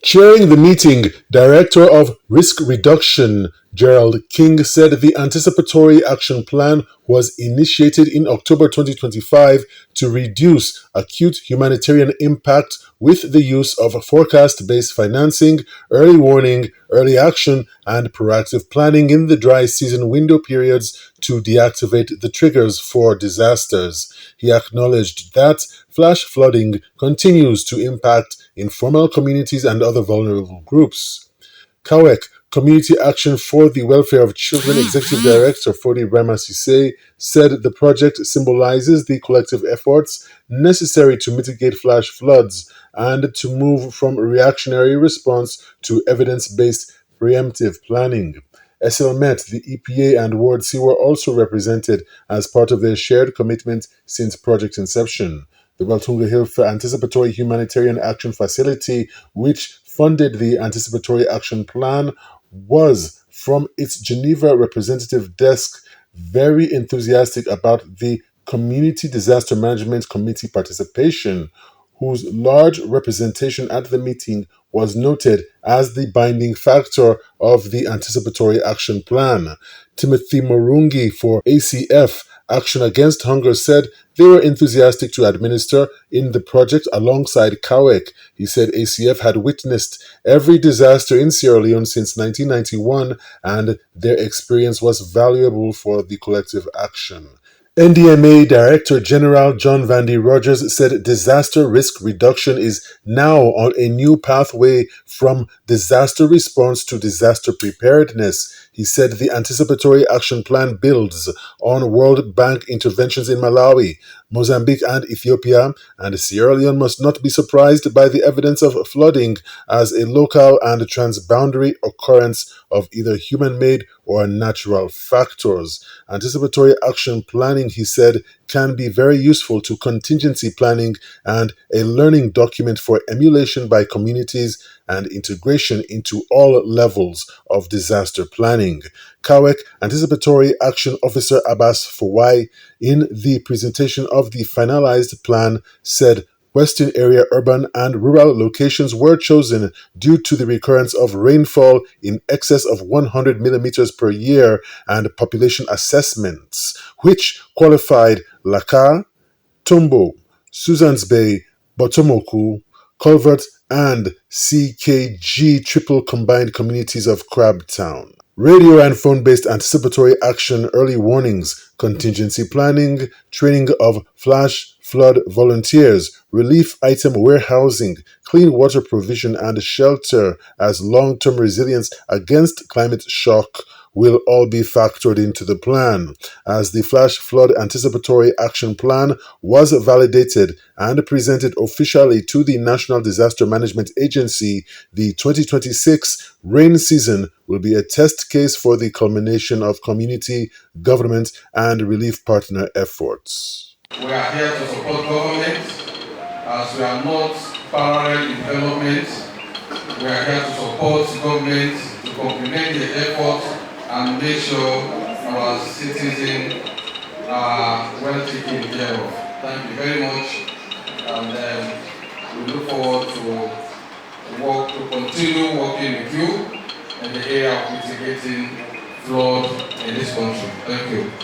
Chairing the meeting, Director of Risk Reduction Gerald King said the Anticipatory Action Plan was initiated in October 2025 to reduce acute humanitarian impact with the use of forecast-based financing, early warning, early action, and proactive planning in the dry season window periods to deactivate the triggers for disasters. He acknowledged that flash flooding continues to impact informal communities and other vulnerable groups. Kawek, Community Action for the Welfare of Children Executive Director Fodi Sise, said the project symbolizes the collective efforts necessary to mitigate flash floods and to move from reactionary response to evidence-based preemptive planning. SLMet, the EPA, and Ward C were also represented as part of their shared commitment since project inception. The Waltunga Hill Anticipatory Humanitarian Action Facility, which funded the Anticipatory Action Plan, was, from its Geneva representative desk, very enthusiastic about the Community Disaster Management Committee participation, whose large representation at the meeting was noted as the binding factor of the Anticipatory Action Plan. Timothy Morungi for ACF, Action Against Hunger, said they were enthusiastic to administer in the project alongside Kawek. He said ACF had witnessed every disaster in Sierra Leone since 1991 and their experience was valuable for the collective action. Ndma Director General John Vandy Rogers said disaster risk reduction is now on a new pathway from disaster response to disaster preparedness. He said the Anticipatory Action Plan builds on World Bank interventions in Malawi, Mozambique, and Ethiopia, and Sierra Leone must not be surprised by the evidence of flooding as a local and transboundary occurrence of either human-made or natural factors. Anticipatory action planning, he said, can be very useful to contingency planning and a learning document for emulation by communities and integration into all levels of disaster planning. Kawek Anticipatory Action Officer Abbas Fawai, in the presentation of the finalized plan, said Western area urban and rural locations were chosen due to the recurrence of rainfall in excess of 100 millimeters per year and population assessments, which qualified Laka, Tombo, Susans Bay, Botomoku, Culvert, and CKG triple combined communities of Crabtown. Radio and phone-based anticipatory action, early warnings, contingency planning, training of flash flood volunteers, relief item warehousing, clean water provision, and shelter as long-term resilience against climate shock will all be factored into the plan. As the Flash Flood Anticipatory Action Plan was validated and presented officially to the National Disaster Management Agency, the 2026 rain season will be a test case for the culmination of community, government, and relief partner efforts. We are here to support government as we are not parallel in development. We are here to support government to complement the efforts and make sure our citizens are well taken care of. Thank you very much, and we look forward to continue working with you in the area of mitigating flood in this country. Thank you.